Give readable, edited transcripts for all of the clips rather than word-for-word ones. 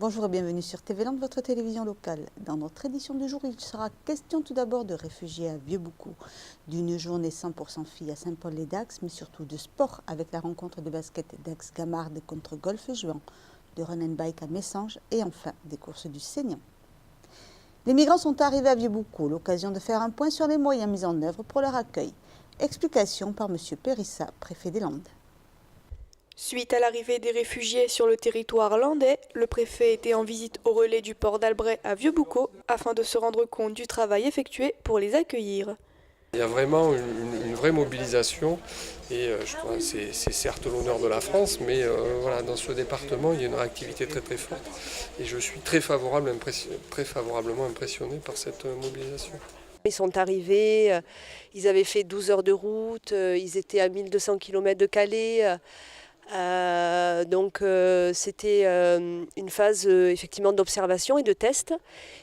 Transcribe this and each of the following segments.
Bonjour et bienvenue sur TV Land, votre télévision locale. Dans notre édition du jour, il sera question tout d'abord de réfugiés à Vieux-Boucau, d'une journée 100% filles à Saint-Paul-les-Dax, mais surtout de sport avec la rencontre de basket d'Aix-Gamarde contre Golfe-Juan, de run and bike à Messanges et enfin des courses du Seignan. Les migrants sont arrivés à Vieux-Boucau, l'occasion de faire un point sur les moyens mis en œuvre pour leur accueil. Explication par M. Périssa, préfet des Landes. Suite à l'arrivée des réfugiés sur le territoire landais, le préfet était en visite au relais du port d'Albret à Vieux-Boucau afin de se rendre compte du travail effectué pour les accueillir. Il y a vraiment une vraie mobilisation et je crois que c'est certes l'honneur de la France, mais voilà, dans ce département, il y a une réactivité très très forte et je suis très favorablement impressionné par cette mobilisation. Ils sont arrivés, ils avaient fait 12 heures de route, ils étaient à 1200 km de Calais. Donc c'était une phase effectivement d'observation et de test.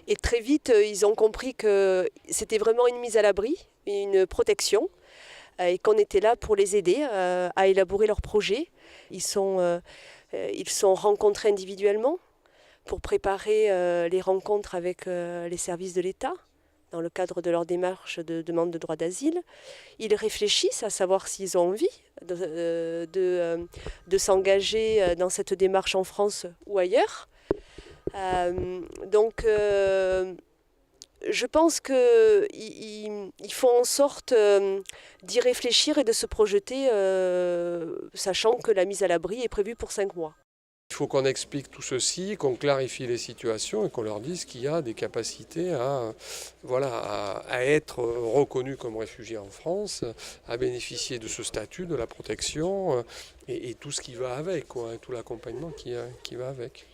Et très vite, ils ont compris que c'était vraiment une mise à l'abri, une protection, et qu'on était là pour les aider à élaborer leurs projets. Ils sont rencontrés individuellement pour préparer les rencontres avec les services de l'État, dans le cadre de leur démarche de demande de droit d'asile. Ils réfléchissent à savoir s'ils ont envie de s'engager dans cette démarche en France ou ailleurs. Donc je pense qu'ils font en sorte d'y réfléchir et de se projeter, sachant que la mise à l'abri est prévue pour 5 mois. Il faut qu'on explique tout ceci, qu'on clarifie les situations et qu'on leur dise qu'il y a des capacités à être reconnus comme réfugiés en France, à bénéficier de ce statut, de la protection et tout ce qui va avec, tout l'accompagnement qui va avec.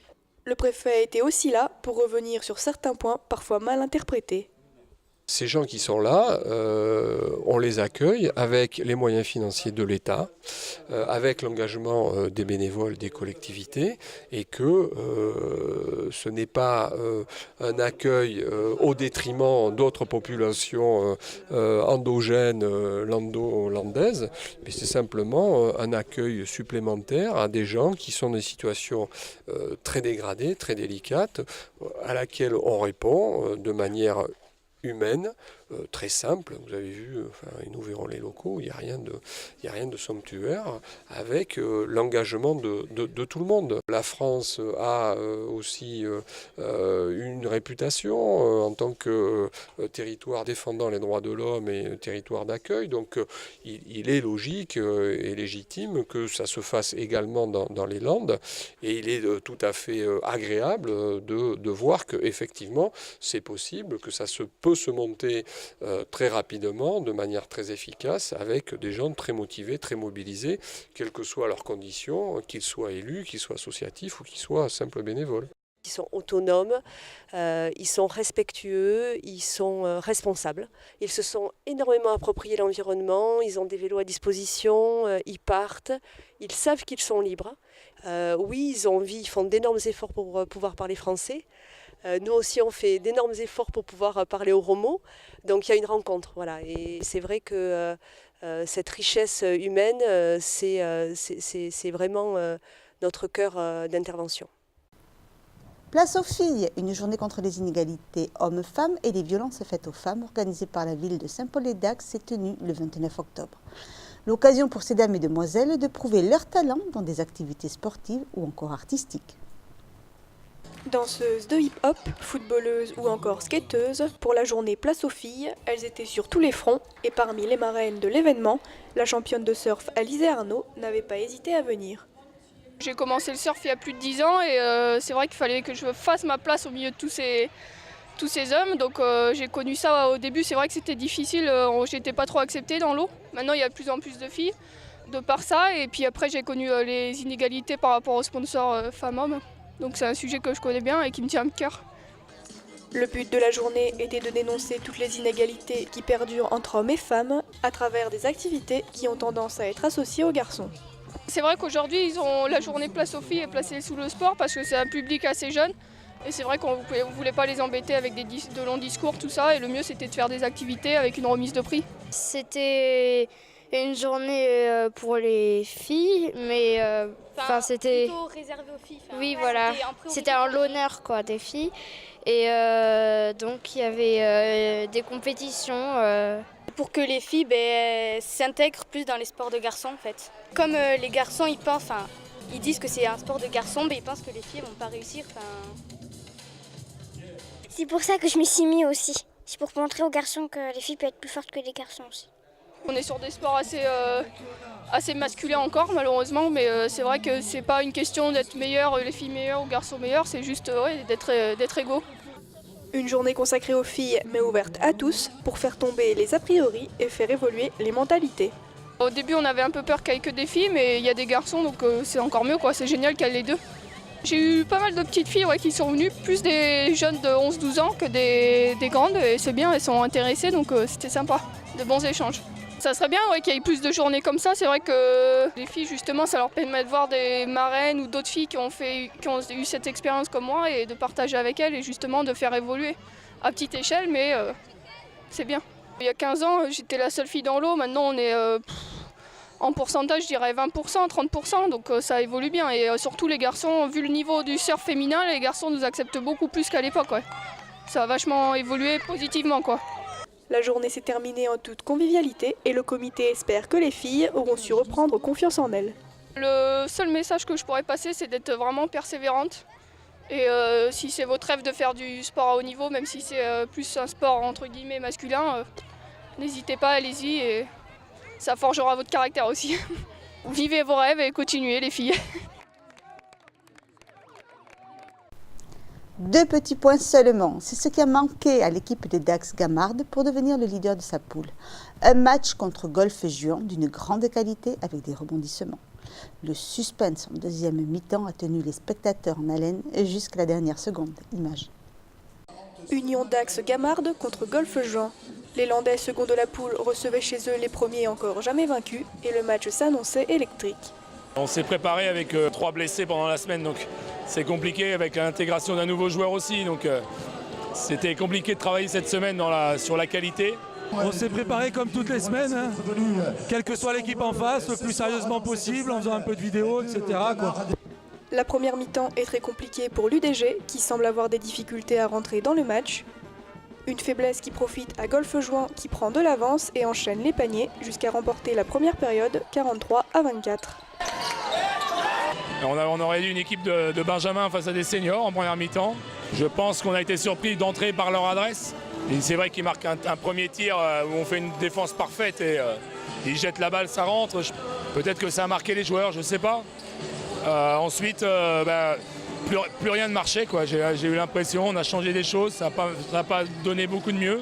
Le préfet était aussi là pour revenir sur certains points parfois mal interprétés. Ces gens qui sont là, on les accueille avec les moyens financiers de l'État, avec l'engagement des bénévoles, des collectivités, et que ce n'est pas un accueil au détriment d'autres populations endogènes, landaises, mais c'est simplement un accueil supplémentaire à des gens qui sont dans des situations très dégradées, très délicates, à laquelle on répond de manière humaine, très simple. Vous avez vu, et nous verrons les locaux, il n'y a rien de somptuaire, avec l'engagement de tout le monde. La France a aussi une réputation en tant que territoire défendant les droits de l'homme et territoire d'accueil, donc il est logique et légitime que ça se fasse également dans les Landes, et il est tout à fait agréable de voir qu'effectivement c'est possible, que ça peut se monter très rapidement, de manière très efficace, avec des gens très motivés, très mobilisés, quelles que soient leurs conditions, qu'ils soient élus, qu'ils soient associatifs ou qu'ils soient simples bénévoles. Ils sont autonomes, ils sont respectueux, ils sont responsables. Ils se sont énormément appropriés l'environnement, ils ont des vélos à disposition, ils partent, ils savent qu'ils sont libres. Oui, ils ont envie, ils font d'énormes efforts pour pouvoir parler français. Nous aussi, on fait d'énormes efforts pour pouvoir parler oromo. Donc il y a une rencontre. Voilà. Et c'est vrai que cette richesse humaine, c'est vraiment notre cœur d'intervention. Place aux filles, une journée contre les inégalités hommes-femmes et les violences faites aux femmes, organisée par la ville de Saint-Paul-les-Dax, s'est tenue le 29 octobre. L'occasion pour ces dames et demoiselles de prouver leur talent dans des activités sportives ou encore artistiques. Danseuses de hip-hop, footballeuses ou encore skateuses, pour la journée Place aux filles, elles étaient sur tous les fronts et parmi les marraines de l'événement, la championne de surf Alizée Arnaud n'avait pas hésité à venir. J'ai commencé le surf il y a plus de 10 ans et c'est vrai qu'il fallait que je fasse ma place au milieu de tous ces hommes. Donc j'ai connu ça au début, c'est vrai que c'était difficile, j'étais pas trop acceptée dans l'eau. Maintenant il y a de plus en plus de filles de par ça et puis après j'ai connu les inégalités par rapport aux sponsors femmes-hommes. Donc c'est un sujet que je connais bien et qui me tient à cœur. Le but de la journée était de dénoncer toutes les inégalités qui perdurent entre hommes et femmes à travers des activités qui ont tendance à être associées aux garçons. C'est vrai qu'aujourd'hui, la journée Place aux filles est placée sous le sport parce que c'est un public assez jeune. Et c'est vrai qu'on ne voulait pas les embêter avec de longs discours, tout ça. Et le mieux, c'était de faire des activités avec une remise de prix. C'était et une journée pour les filles, mais c'était plutôt réservé aux filles. oui, voilà, c'était en l'honneur quoi des filles, et donc il y avait des compétitions. Pour que les filles s'intègrent plus dans les sports de garçons en fait. Comme les garçons ils disent que c'est un sport de garçons, ils pensent que les filles vont pas réussir. C'est pour ça que je m'y suis mis aussi. C'est pour montrer aux garçons que les filles peuvent être plus fortes que les garçons aussi. On est sur des sports assez masculins encore malheureusement, mais c'est vrai que c'est pas une question d'être meilleur, les filles meilleures ou garçons meilleurs, c'est juste d'être égaux. Une journée consacrée aux filles mais ouverte à tous pour faire tomber les a priori et faire évoluer les mentalités. Au début on avait un peu peur qu'il n'y ait que des filles, mais il y a des garçons donc c'est encore mieux quoi, c'est génial qu'il y ait les deux. J'ai eu pas mal de petites filles qui sont venues, plus des jeunes de 11-12 ans que des grandes, et c'est bien, elles sont intéressées donc c'était sympa, de bons échanges. Ça serait bien qu'il y ait plus de journées comme ça, c'est vrai que les filles justement ça leur permet de voir des marraines ou d'autres filles qui ont eu cette expérience comme moi et de partager avec elles et justement de faire évoluer à petite échelle, mais c'est bien. Il y a 15 ans j'étais la seule fille dans l'eau, maintenant on est en pourcentage je dirais 20%, 30%, donc ça évolue bien et surtout les garçons, vu le niveau du surf féminin, les garçons nous acceptent beaucoup plus qu'à l'époque. Ouais. Ça a vachement évolué positivement quoi. La journée s'est terminée en toute convivialité et le comité espère que les filles auront su reprendre confiance en elles. Le seul message que je pourrais passer, c'est d'être vraiment persévérante. Et si c'est votre rêve de faire du sport à haut niveau, même si c'est plus un sport entre guillemets masculin, n'hésitez pas, allez-y et ça forgera votre caractère aussi. Vivez vos rêves et continuez les filles. 2 petits points seulement, c'est ce qui a manqué à l'équipe de Dax Gamard pour devenir le leader de sa poule. Un match contre Golfe Juan d'une grande qualité avec des rebondissements. Le suspense en deuxième mi-temps a tenu les spectateurs en haleine jusqu'à la dernière seconde. Image. Union Dax Gamard contre Golfe Juan. Les Landais second de la poule recevaient chez eux les premiers encore jamais vaincus et le match s'annonçait électrique. On s'est préparé avec 3 blessés pendant la semaine, donc c'est compliqué avec l'intégration d'un nouveau joueur aussi. Donc c'était compliqué de travailler cette semaine sur la qualité. On s'est préparé comme toutes les semaines, hein. Quelle que soit l'équipe en face, le plus sérieusement possible, en faisant un peu de vidéo, etc. quoi. La première mi-temps est très compliquée pour l'UDG qui semble avoir des difficultés à rentrer dans le match. Une faiblesse qui profite à Golfe Juan qui prend de l'avance et enchaîne les paniers jusqu'à remporter la première période 43-24. On aurait eu une équipe de Benjamin face à des seniors en première mi-temps. Je pense qu'on a été surpris d'entrer par leur adresse. Et c'est vrai qu'ils marquent un premier tir où on fait une défense parfaite et ils jettent la balle, ça rentre. Peut-être que ça a marqué les joueurs, je ne sais pas. Ensuite, plus rien ne marchait, quoi. J'ai eu l'impression, on a changé des choses, ça n'a pas donné beaucoup de mieux.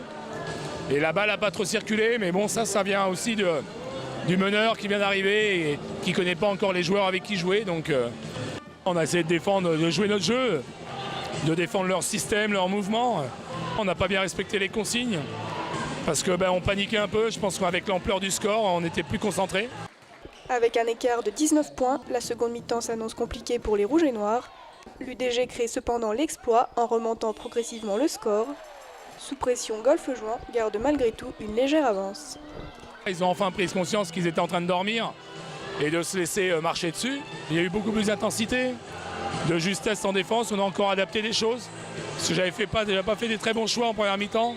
Et la balle n'a pas trop circulé, mais bon, ça vient aussi du meneur qui vient d'arriver et qui ne connaît pas encore les joueurs avec qui jouer. Donc on a essayé de défendre, de jouer notre jeu, de défendre leur système, leur mouvement. On n'a pas bien respecté les consignes parce qu'on paniquait un peu. Je pense qu'avec l'ampleur du score, on était plus concentrés. Avec un écart de 19 points, la seconde mi-temps s'annonce compliquée pour les Rouges et Noirs. L'UDG crée cependant l'exploit en remontant progressivement le score. Sous pression, Golfe Juan garde malgré tout une légère avance. Ils ont enfin pris conscience qu'ils étaient en train de dormir et de se laisser marcher dessus. Il y a eu beaucoup plus d'intensité, de justesse en défense. On a encore adapté des choses. Parce que j'avais pas fait des très bons choix en première mi-temps.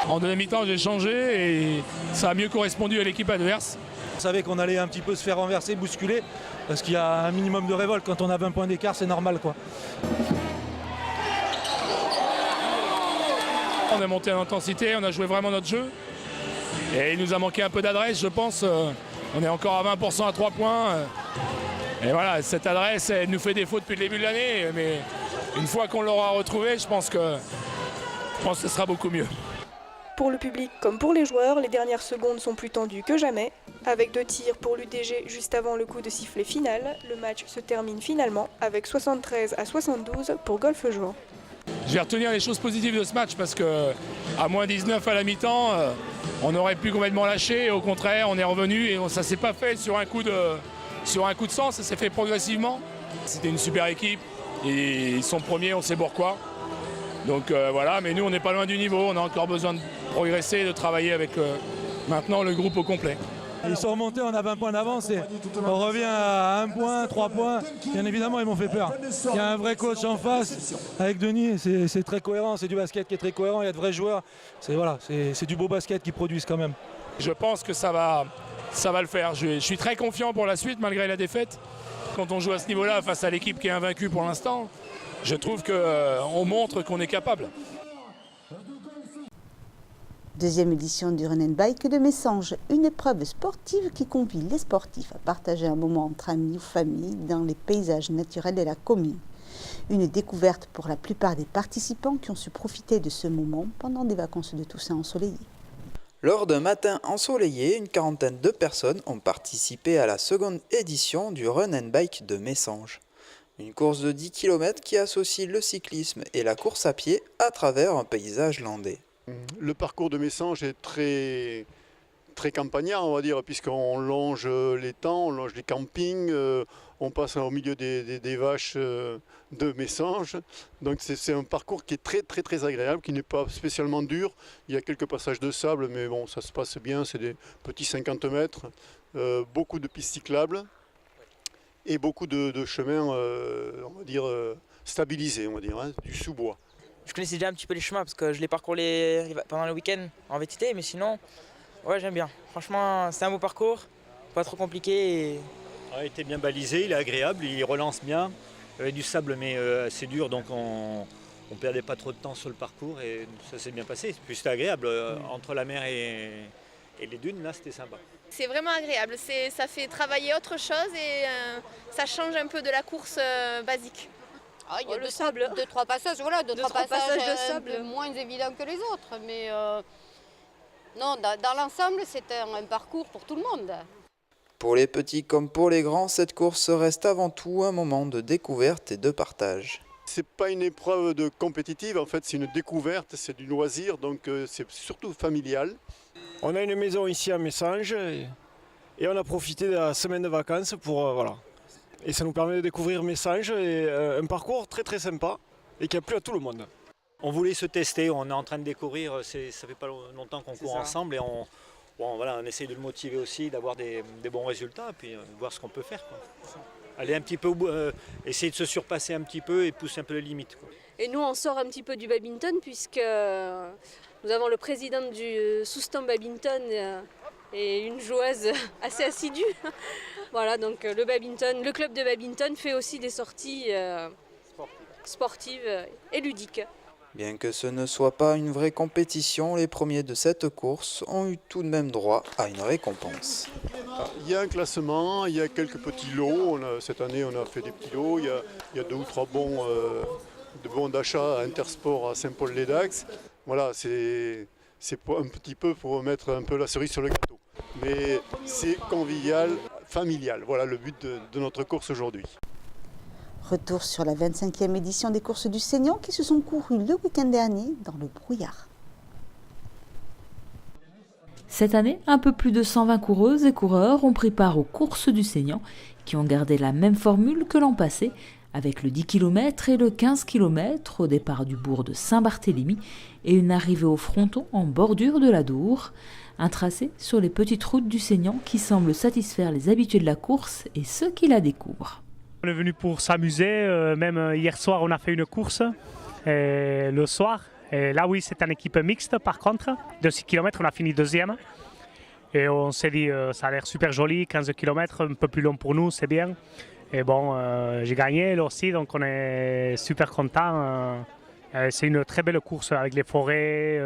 En deuxième mi-temps, j'ai changé et ça a mieux correspondu à l'équipe adverse. On savait qu'on allait un petit peu se faire renverser, bousculer, parce qu'il y a un minimum de révolte. Quand on a 20 points d'écart, c'est normal, quoi. On a monté en intensité, on a joué vraiment notre jeu. Et il nous a manqué un peu d'adresse, je pense. On est encore à 20% à 3 points. Et voilà, cette adresse, elle nous fait défaut depuis le début de l'année. Mais une fois qu'on l'aura retrouvée, je pense que ce sera beaucoup mieux. Pour le public comme pour les joueurs, les dernières secondes sont plus tendues que jamais. Avec 2 tirs pour l'UDG juste avant le coup de sifflet final, le match se termine finalement avec 73-72 pour Golfe Juan. Je vais retenir les choses positives de ce match parce qu'à moins 19 à la mi-temps, on aurait pu complètement lâcher. Et au contraire, on est revenu et ça ne s'est pas fait sur un coup de sang, ça s'est fait progressivement. C'était une super équipe et ils sont premiers, on sait pourquoi. Donc voilà, mais nous on n'est pas loin du niveau, on a encore besoin de progresser et de travailler avec maintenant le groupe au complet. Ils sont remontés, on a 20 points d'avance et on revient à 1 point, 3 points. Bien évidemment, ils m'ont fait peur. Il y a un vrai coach en face avec Denis, c'est très cohérent, c'est du basket qui est très cohérent, il y a de vrais joueurs. C'est du beau basket qu'ils produisent quand même. Je pense que ça va le faire. Je suis très confiant pour la suite malgré la défaite. Quand on joue à ce niveau-là face à l'équipe qui est invaincue pour l'instant, je trouve qu'on montre qu'on est capable. Deuxième édition du Run and Bike de Messanges, une épreuve sportive qui convie les sportifs à partager un moment entre amis ou famille dans les paysages naturels de la commune. Une découverte pour la plupart des participants qui ont su profiter de ce moment pendant des vacances de Toussaint ensoleillées. Lors d'un matin ensoleillé, une quarantaine de personnes ont participé à la seconde édition du Run and Bike de Messanges. Une course de 10 km qui associe le cyclisme et la course à pied à travers un paysage landais. Le parcours de Messanges est très campagnard, on va dire, puisqu'on longe l'étang, on longe les campings, on passe au milieu des vaches de Messanges. Donc c'est un parcours qui est très agréable, qui n'est pas spécialement dur. Il y a quelques passages de sable, mais bon, ça se passe bien, c'est des petits 50 mètres, beaucoup de pistes cyclables et beaucoup de chemins, on va dire, stabilisés, on va dire, hein, du sous-bois. Je connaissais déjà un petit peu les chemins parce que je les parcours pendant le week-end en VTT, mais sinon, ouais, j'aime bien. Franchement, c'est un beau parcours, pas trop compliqué. Il était bien balisé, il est agréable, il relance bien. Il y avait du sable, mais assez dur, donc on ne perdait pas trop de temps sur le parcours et ça s'est bien passé. Puis c'était agréable, entre la mer et les dunes, là, c'était sympa. C'est vraiment agréable, ça fait travailler autre chose et ça change un peu de la course basique. Ah, il y a deux, trois passages, voilà, deux, trois passages de sable moins évidents que les autres, mais non, dans l'ensemble, c'est un parcours pour tout le monde. Pour les petits comme pour les grands, cette course reste avant tout un moment de découverte et de partage. C'est pas une épreuve de compétitive, en fait, c'est une découverte, c'est du loisir, donc c'est surtout familial. On a une maison ici à Messanges et on a profité de la semaine de vacances pour voilà. Et ça nous permet de découvrir Messanges et un parcours très sympa et qui a plu à tout le monde. On voulait se tester, on est en train de découvrir, ça fait pas longtemps qu'on court ensemble et on essaye de le motiver aussi, d'avoir des bons résultats et puis voir ce qu'on peut faire, quoi. Aller un petit peu, essayer de se surpasser un petit peu et pousser un peu les limites, quoi. Et nous on sort un petit peu du badminton puisque nous avons le président du Soustan Badminton et une joueuse assez assidue. Voilà, donc le club de badminton fait aussi des sorties sportives et ludiques. Bien que ce ne soit pas une vraie compétition, les premiers de cette course ont eu tout de même droit à une récompense. Il y a un classement, il y a quelques petits lots. Cette année, on a fait des petits lots. Il y a 2 ou 3 bons d'achat à Intersport à Saint-Paul-les-Dax. Voilà, c'est un petit peu pour mettre un peu la cerise sur le gâteau. Mais c'est convivial, familial. Voilà le but de notre course aujourd'hui. Retour sur la 25e édition des courses du Seignan qui se sont courues le week-end dernier dans le brouillard. Cette année, un peu plus de 120 coureuses et coureurs ont pris part aux courses du Seignan qui ont gardé la même formule que l'an passé avec le 10 km et le 15 km au départ du bourg de Saint-Barthélemy et une arrivée au fronton en bordure de la Dour. Un tracé sur les petites routes du Seignan qui semble satisfaire les habitués de la course et ceux qui la découvrent. On est venu pour s'amuser, même hier soir on a fait une course le soir. Et là oui, c'est une équipe mixte par contre, de 6 km on a fini deuxième. Et on s'est dit ça a l'air super joli, 15 km, un peu plus long pour nous, c'est bien. Et bon, j'ai gagné là aussi, donc on est super content. C'est une très belle course avec les forêts.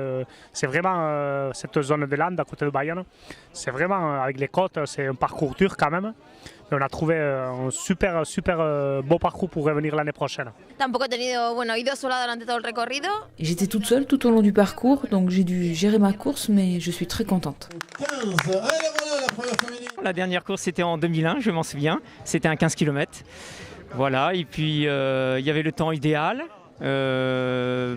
C'est vraiment cette zone de Landes à côté de Bayonne. C'est vraiment avec les côtes, c'est un parcours dur quand même. Mais on a trouvé un super beau parcours pour revenir l'année prochaine. J'étais toute seule tout au long du parcours, donc j'ai dû gérer ma course, mais je suis très contente. La dernière course c'était en 2001, je m'en souviens. C'était un 15 km. Voilà, et puis il y avait le temps idéal.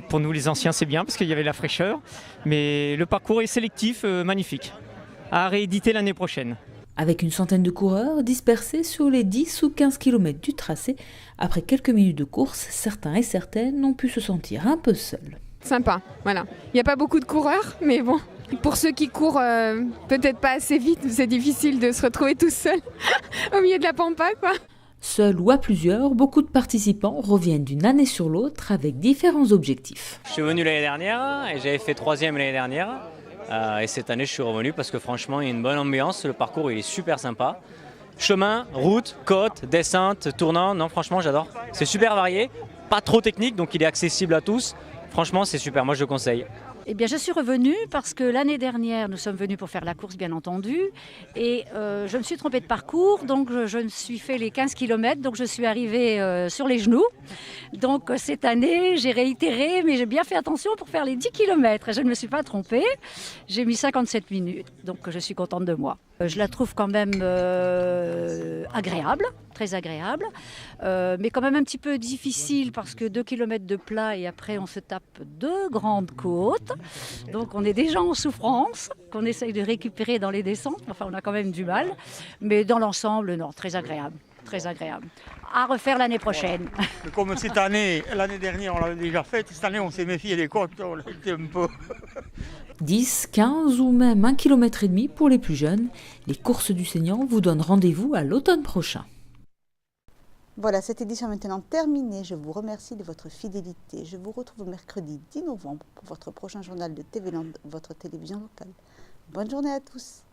Pour nous les anciens c'est bien parce qu'il y avait la fraîcheur, mais le parcours est sélectif, magnifique, à rééditer l'année prochaine. Avec une centaine de coureurs dispersés sur les 10 ou 15 km du tracé, après quelques minutes de course, certains et certaines ont pu se sentir un peu seuls. Sympa, voilà. Il n'y a pas beaucoup de coureurs, mais bon, Pour ceux qui courent peut-être pas assez vite, c'est difficile de se retrouver tout seul au milieu de la pampa, quoi. Seuls ou à plusieurs, beaucoup de participants reviennent d'une année sur l'autre avec différents objectifs. Je suis venu l'année dernière et j'avais fait 3e l'année dernière. Et cette année, je suis revenu parce que franchement, il y a une bonne ambiance. Le parcours, il est super sympa. Chemin, route, côte, descente, tournant. Non, franchement, j'adore. C'est super varié, pas trop technique, donc il est accessible à tous. Franchement, c'est super. Moi, je le conseille. Eh bien, je suis revenue parce que l'année dernière, nous sommes venus pour faire la course, bien entendu. Et je me suis trompée de parcours, donc je me suis fait les 15 km, donc je suis arrivée sur les genoux. Donc cette année, j'ai réitéré, mais j'ai bien fait attention pour faire les 10 km. Et je ne me suis pas trompée. J'ai mis 57 minutes, donc je suis contente de moi. Je la trouve quand même agréable, très agréable, mais quand même un petit peu difficile parce que 2 km de plat et après on se tape 2 grandes côtes. Donc on est déjà en souffrance, qu'on essaye de récupérer dans les descentes. Enfin, on a quand même du mal, mais dans l'ensemble, non, très agréable. Très agréable. À refaire l'année prochaine. Comme cette année, l'année dernière on l'avait déjà faite, cette année on s'est méfié des côtes, on était un peu... 10, 15 ou même 1,5 km pour les plus jeunes, les courses du Seignan vous donnent rendez-vous à l'automne prochain. Voilà, cette édition est maintenant terminée. Je vous remercie de votre fidélité. Je vous retrouve mercredi 10 novembre pour votre prochain journal de TV Land, votre télévision locale. Bonne journée à tous.